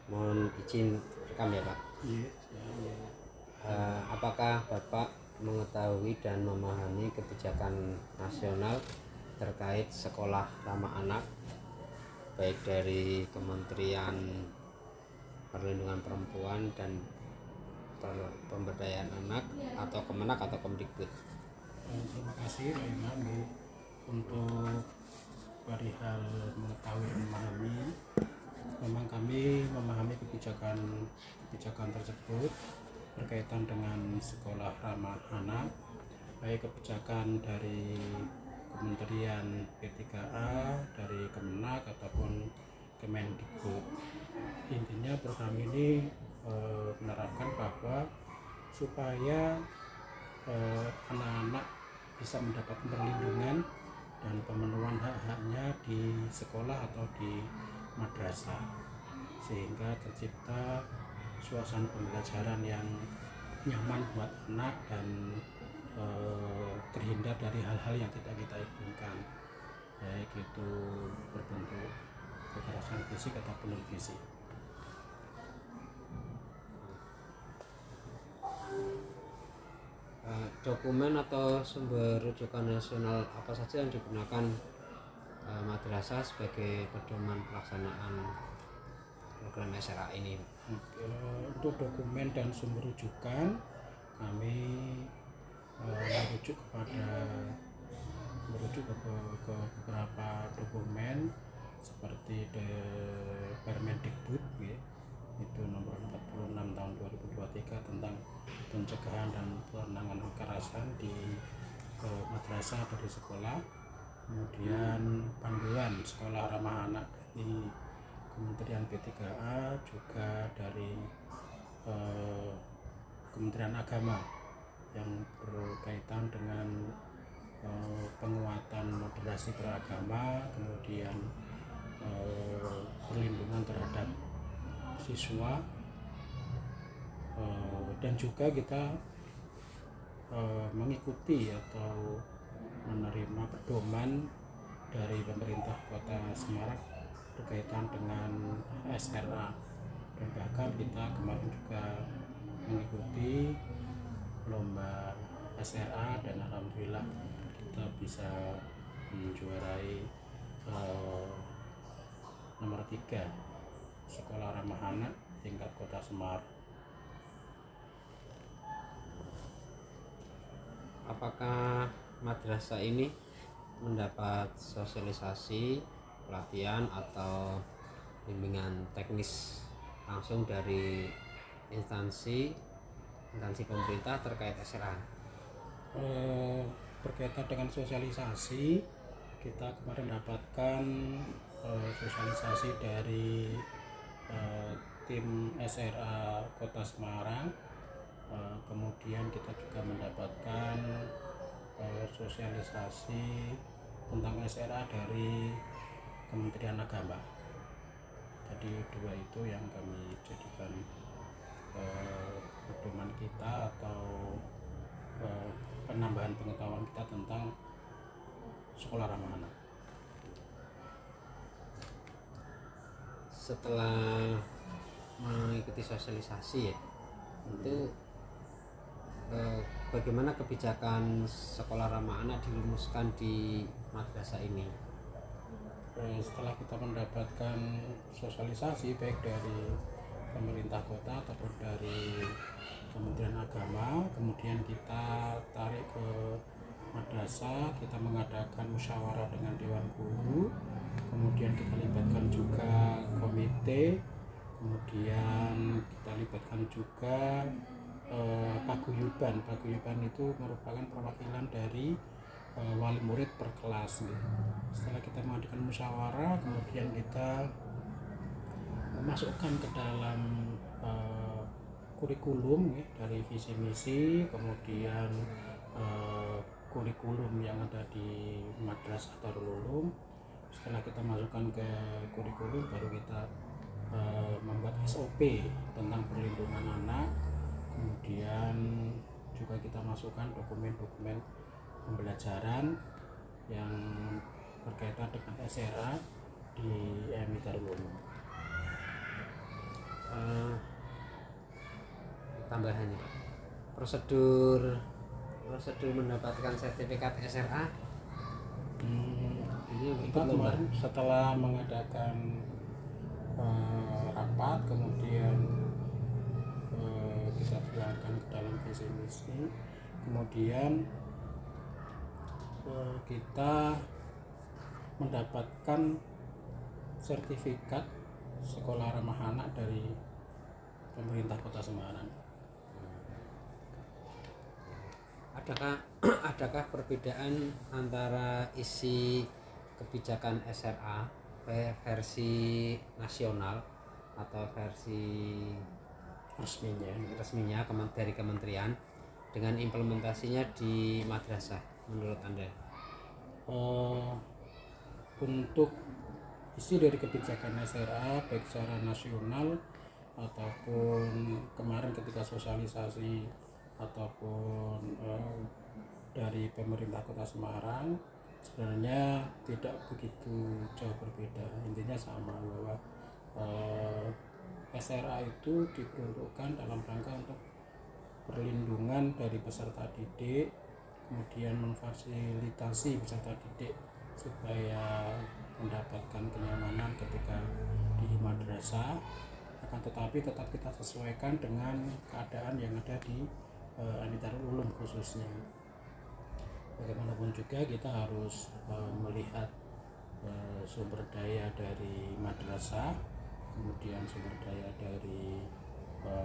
Mohon izin rekam ya Pak. Iya, Apakah Bapak mengetahui dan memahami kebijakan nasional terkait sekolah ramah anak, baik dari Kementerian Perlindungan Perempuan dan Pemberdayaan Anak atau Kemenak atau Kemdikbud? terima kasih Pak Imam untuk perihal mengetahui dan memahami. Memang kami memahami kebijakan tersebut berkaitan dengan sekolah ramah anak, baik kebijakan dari Kementerian P3A, dari Kemenak ataupun Kemendikbud. Intinya program ini menerapkan bahwa supaya anak-anak bisa mendapatkan perlindungan dan pemenuhan hak-haknya di sekolah atau di madrasah, sehingga tercipta suasana pembelajaran yang nyaman buat anak dan terhindar dari hal-hal yang tidak kita inginkan, baik itu berbentuk kekerasan fisik ataupun non fisik. Dokumen atau sumber rujukan nasional apa saja yang digunakan madrasah sebagai pedoman pelaksanaan program SRA ini? Untuk dokumen dan sumber rujukan kami merujuk ke beberapa dokumen seperti Permendikbud itu nomor 46 tahun 2023 tentang pencegahan dan penanganan kekerasan di madrasah atau di sekolah, kemudian panduan sekolah ramah anak di Kementerian P3A, juga dari Kementerian Agama yang berkaitan dengan penguatan moderasi beragama, kemudian perlindungan terhadap siswa, dan juga kita mengikuti atau menerima pedoman dari pemerintah Kota Semarang berkaitan dengan SRA, dan bahkan kita kemarin juga mengikuti lomba SRA dan alhamdulillah kita bisa menjuarai nomor 3 sekolah ramah anak tingkat Kota Semarang. Apakah madrasah ini mendapat sosialisasi, pelatihan atau bimbingan teknis langsung dari instansi pemerintah terkait SRA? Berkaitan dengan sosialisasi, kita kemarin mendapatkan sosialisasi dari tim SRA Kota Semarang. Kemudian kita juga mendapatkan sosialisasi tentang SRA dari Kementerian Agama. Jadi dua itu yang kami jadikan pedoman kita atau penambahan pengetahuan kita tentang sekolah ramah anak. Setelah mengikuti sosialisasi ya, itu bagaimana kebijakan sekolah ramah anak dirumuskan di madrasah ini? Setelah kita mendapatkan sosialisasi baik dari pemerintah kota ataupun dari Kementerian Agama, kemudian kita tarik ke madrasah, kita mengadakan musyawarah dengan Dewan Guru, kemudian kita libatkan juga komite, kemudian kita libatkan juga paguyuban. Paguyuban itu merupakan perwakilan dari wali murid per kelas. Setelah kita mengadakan musyawarah, kemudian kita memasukkan ke dalam kurikulum dari visi misi, kemudian kurikulum yang ada di Madrasah Darul Ulum. Setelah kita masukkan ke kurikulum, baru kita membuat SOP tentang perlindungan anak, kemudian juga kita masukkan dokumen-dokumen pembelajaran yang berkaitan dengan SRA di MI Darul Ulum. tambahan nih Pak. Prosedur mendapatkan sertifikat SRA ini Kita ikut lomba. kemarin setelah mengadakan rapat, kemudian kita tuangkan ke dalam visi misi, kemudian kita mendapatkan sertifikat sekolah ramah anak dari pemerintah Kota Semarang. Adakah perbedaan antara isi kebijakan SRA versi nasional atau versi resminya dari kementerian dengan implementasinya di madrasah menurut Anda? Untuk isi dari kebijakan SRA baik secara nasional ataupun kemarin ketika sosialisasi ataupun dari pemerintah Kota Semarang sebenarnya tidak begitu jauh berbeda. Intinya sama, bahwa SRA itu diperuntukkan dalam rangka untuk perlindungan dari peserta didik, kemudian memfasilitasi peserta didik supaya mendapatkan kenyamanan ketika di madrasah, akan tetapi tetap kita sesuaikan dengan keadaan yang ada di Amidarul Ulum khususnya. Bagaimanapun juga kita harus melihat sumber daya dari madrasah, kemudian sumber daya dari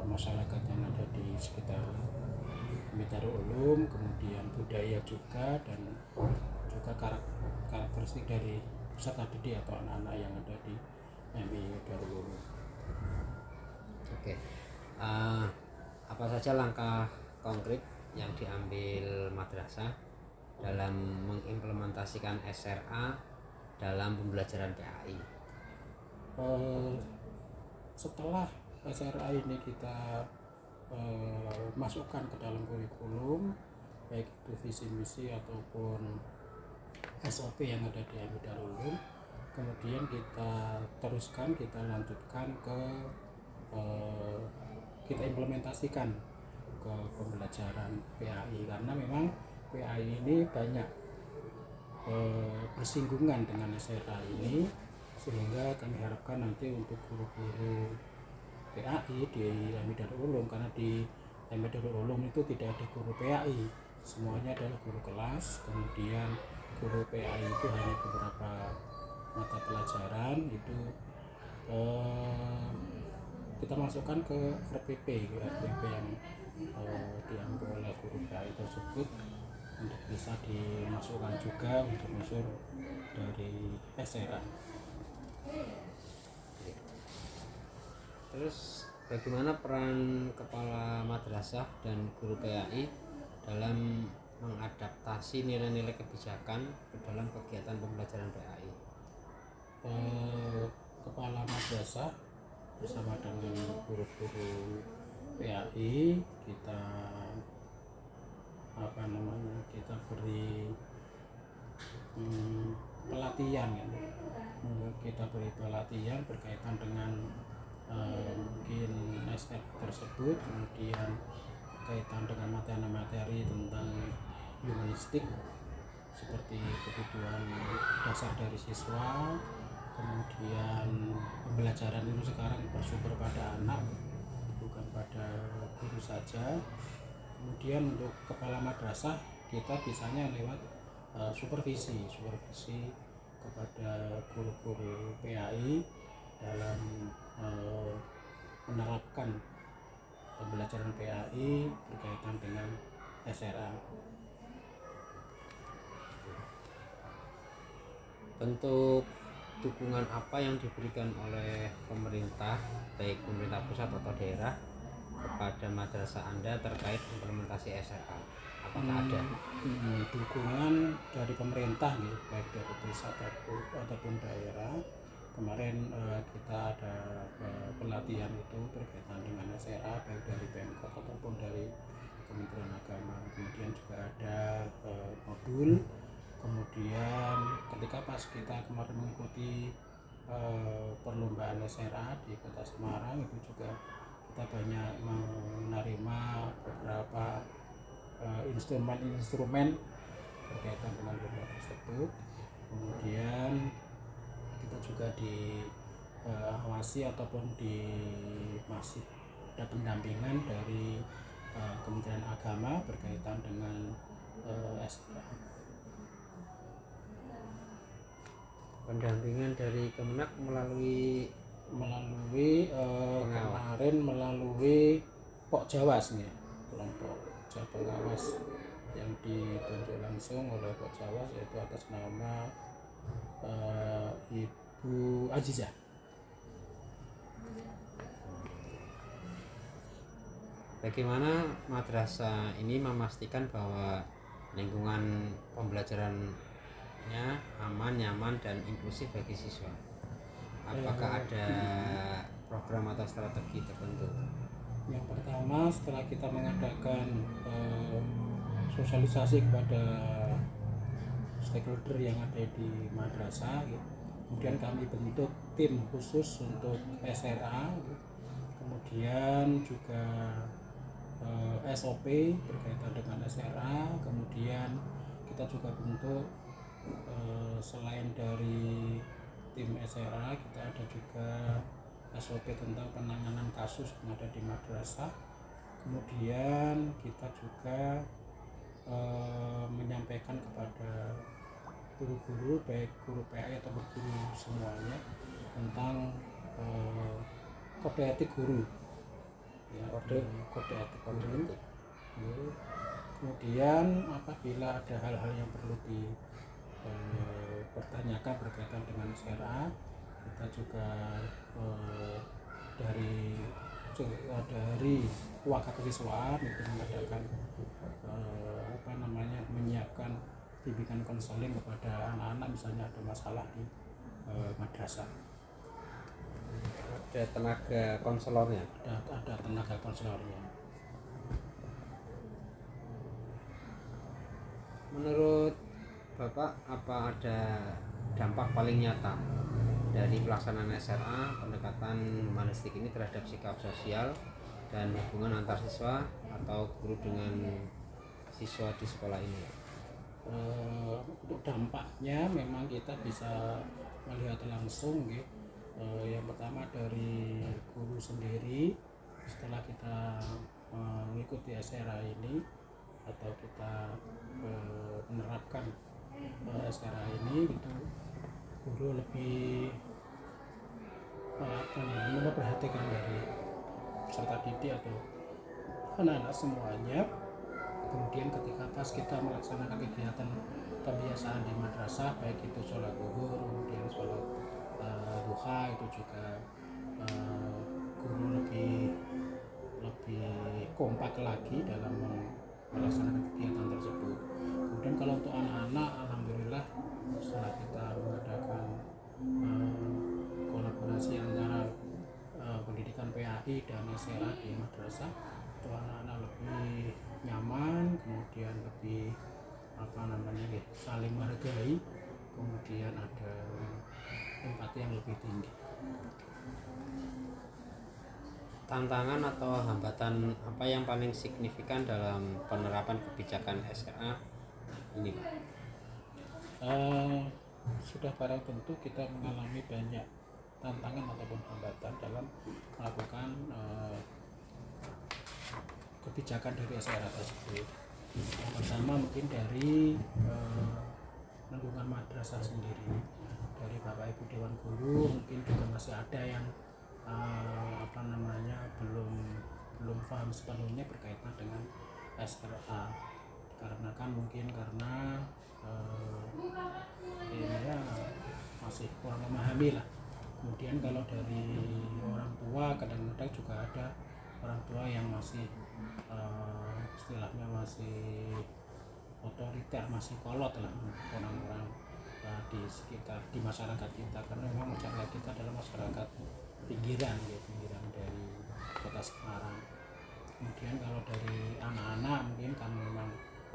masyarakat yang ada di sekitar Amidarul Ulum, kemudian budaya juga, dan juga karakteristik dari peserta didik atau anak-anak yang ada di MI Darul Ulum. Oke. Apa saja langkah konkret yang diambil madrasah dalam mengimplementasikan SRA dalam pembelajaran PAI? Setelah SRA ini kita masukkan ke dalam kurikulum, baik itu visi misi ataupun SOP yang ada di MI Darul Ulum, kemudian kita teruskan, kita lanjutkan ke kita implementasikan ke pembelajaran PAI, karena memang PAI ini banyak bersinggungan dengan SRA ini, sehingga kami harapkan nanti untuk guru-guru PAI di MI Darul Ulum, karena di MI Darul Ulum itu tidak ada guru PAI, semuanya adalah guru kelas, kemudian guru PAI itu hanya beberapa mata pelajaran itu kita masukkan ke RPP yang diambil oleh guru PAI tersebut untuk bisa dimasukkan juga untuk unsur dari SRA. Terus bagaimana peran kepala madrasah dan guru PAI dalam mengadaptasi nilai-nilai kebijakan ke dalam kegiatan pembelajaran PAI? Kepala madrasah bersama dengan guru-guru PAI kita kita beri pelatihan, kita beri pelatihan berkaitan dengan mungkin SR tersebut, kemudian berkaitan dengan materi-materi tentang humanistik seperti kebutuhan dasar dari siswa, kemudian pembelajaran itu sekarang bersumber pada anak bukan pada guru saja. Kemudian untuk kepala madrasah kita bisanya lewat supervisi kepada guru-guru PAI dalam menerapkan pembelajaran PAI berkaitan dengan SRA. Bentuk dukungan apa yang diberikan oleh pemerintah, baik pemerintah pusat atau daerah, kepada madrasah Anda terkait implementasi SRA? Apakah ada dukungan dari pemerintah, baik dari pusat ataupun daerah? Kemarin kita ada pelatihan itu berkaitan dengan SRA baik dari Pemkot ataupun dari Kementerian Agama. Kemudian juga ada modul. Kemudian ketika pas kita kemarin mengikuti perlombaan SRA di Kota Semarang, itu juga kita banyak menerima beberapa instrumen-instrumen berkaitan dengan lomba tersebut. Kemudian kita juga diawasi ataupun masih ada pendampingan dari Kementerian Agama berkaitan dengan SPA. Pendampingan dari Kemenak melalui kemarin melalui Pok Jawas nih, kelompok pengawas yang ditunjuk langsung oleh Pok Jawas, yaitu atas nama Ibu Azizah. Bagaimana madrasah ini memastikan bahwa lingkungan pembelajarannya aman, nyaman, dan inklusif bagi siswa? Apakah ada program atau strategi tertentu? Yang pertama, setelah kita mengadakan sosialisasi kepada stakeholder yang ada di madrasah, kemudian kami bentuk tim khusus untuk SRA, kemudian juga SOP berkaitan dengan SRA, kemudian kita juga bentuk selain dari tim SRA, kita ada juga SOP tentang penanganan kasus yang ada di madrasah. Kemudian kita juga menyampaikan kepada guru-guru, baik guru PAI atau guru semuanya, tentang kode etik guru, ya, kode etik guru. Kemudian apabila ada hal-hal yang perlu dipertanyakan berkaitan dengan SRA, kita juga dari Wakakesiswaan itu mengadakan menyiapkan bimbingan konseling kepada anak-anak misalnya ada masalah di madrasah. Ada tenaga konselornya? Ada tenaga konselornya. Menurut Bapak, apa ada dampak paling nyata dari pelaksanaan SRA pendekatan humanistik ini terhadap sikap sosial dan hubungan antar siswa atau guru dengan siswa di sekolah ini? Untuk dampaknya memang kita bisa melihat langsung, yang pertama dari guru sendiri. Setelah kita mengikuti SRA ini atau kita menerapkan SRA ini, itu guru lebih memperhatikan dari peserta didik atau anak-anak semuanya. Kemudian ketika pas kita melaksanakan kegiatan pembiasaan di madrasah, baik itu sholat zuhur, kemudian sholat duha, itu juga guru lebih kompak lagi dalam melaksanakan kegiatan tersebut. Kemudian kalau untuk anak-anak, alhamdulillah setelah kita mengadakan kolaborasi antara pendidikan PAI dan SRA di madrasah, itu anak-anak lebih nyaman, kemudian lebih saling menghargai, kemudian ada empati yang lebih tinggi. Tantangan atau hambatan apa yang paling signifikan dalam penerapan kebijakan SRA ini, Pak? Sudah barang tentu kita mengalami banyak tantangan ataupun hambatan dalam melakukan kebijakan dari SRA tersebut. Yang pertama mungkin dari lingkungan madrasah sendiri, dari Bapak Ibu Dewan Guru mungkin juga masih ada yang belum paham sepenuhnya berkaitan dengan SRA, karena masih kurang memahami lah. Kemudian kalau dari orang tua, kadang-kadang juga ada orang tua yang masih istilahnya masih otoriter, masih kolot lah orang-orang di sekitar, di masyarakat kita, karena memang masyarakat kita adalah masyarakat pinggiran dari kota Semarang. Kemudian kalau dari anak-anak mungkin kan memang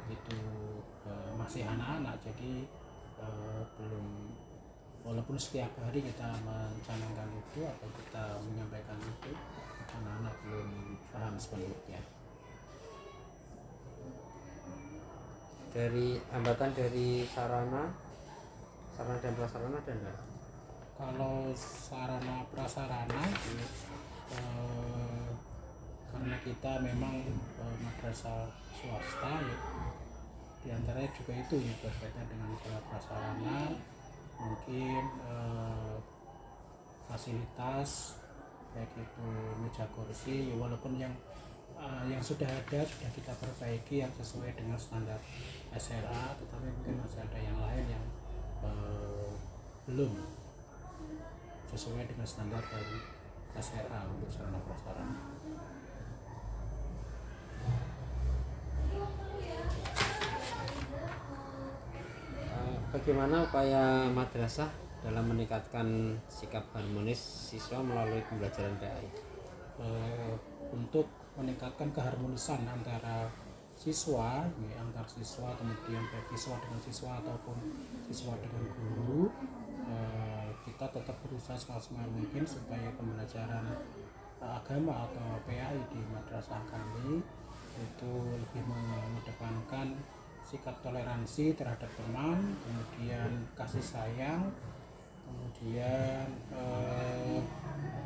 itu masih anak-anak, jadi walaupun setiap hari kita mencanangkan itu atau kita menyampaikan itu, anak-anak belum sepenuhnya. Dari hambatan dari sarana dan prasarana ada enggak? Kalau sarana prasarana karena kita memang madrasah swasta ya, diantaranya juga itu ya berkaitan dengan sarana prasarana, mungkin fasilitas baik itu meja kursi ya, walaupun yang sudah ada sudah kita perbaiki yang sesuai dengan standar SLA, tetapi mungkin masih ada yang lain yang belum sesuai dengan standar dari SLA untuk sarana prasarana. Bagaimana upaya madrasah dalam meningkatkan sikap harmonis siswa melalui pembelajaran PAI? Untuk meningkatkan keharmonisan antara siswa, ya, antar siswa, kemudian baik siswa dengan siswa ataupun siswa dengan guru, kita tetap berusaha semaksimal mungkin supaya pembelajaran agama atau PAI di madrasah kami itu lebih mengedepankan sikap toleransi terhadap teman, kemudian kasih sayang, kemudian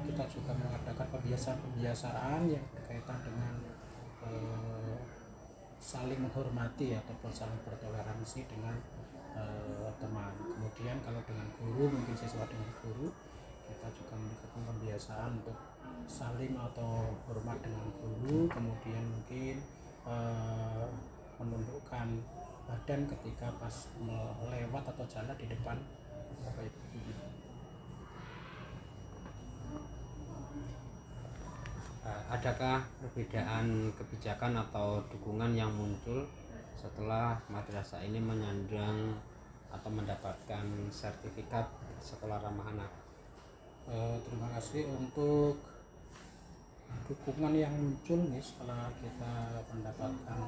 kita juga mengadakan pembiasaan yang berkaitan dengan saling menghormati ataupun saling bertoleransi dengan teman. Kemudian kalau dengan guru, mungkin siswa dengan guru, kita juga melakukan pembiasaan untuk saling atau hormat dengan guru, kemudian mungkin menundukkan badan ketika pas lewat atau jalan di depan bapak ibu guru. Adakah perbedaan kebijakan atau dukungan yang muncul setelah madrasah ini menyandang atau mendapatkan sertifikat sekolah ramah anak? Terima kasih untuk dukungan yang muncul nih setelah kita mendapatkan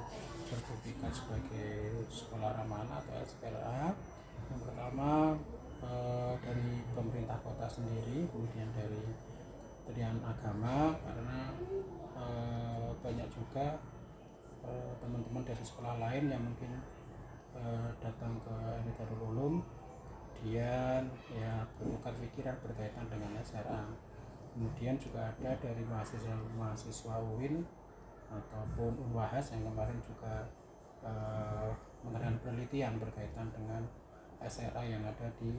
sertifikat sebagai sekolah ramah anak atau SPLA. Yang pertama dari pemerintah kota sendiri, kemudian dari Kementerian Agama, karena banyak juga teman-teman dari sekolah lain yang mungkin datang ke MI Darul Ulum, kemudian ya bertukar pikiran berkaitan dengan SRA. Kemudian juga ada dari mahasiswa UIN ataupun Unwahas yang kemarin juga mengadakan penelitian berkaitan dengan SRA yang ada di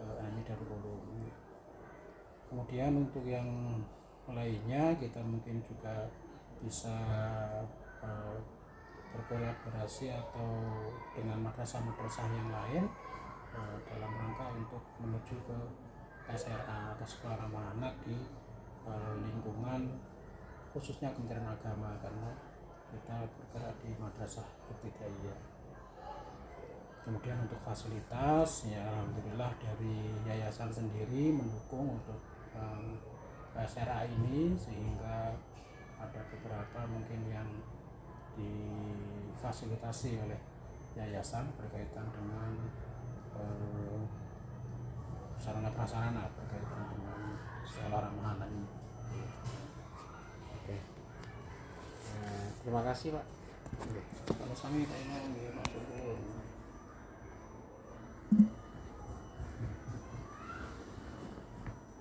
MI Darul Ulum. Kemudian untuk yang lainnya kita mungkin juga bisa berkolaborasi atau dengan madrasah-madrasah yang lain dalam rangka untuk menuju ke SRA atau sekolah ramah anak di lingkungan khususnya Kementerian Agama, karena kita bergerak di madrasah ibtidaiyah. Kemudian untuk fasilitas ya alhamdulillah dari yayasan sendiri mendukung untuk SRA ini, sehingga ada beberapa mungkin yang difasilitasi oleh yayasan berkaitan dengan sarana prasarana berkaitan dengan sekolah ramah anak ini. Oke. Terima kasih Pak. Kalau kami Pak Imam, Pak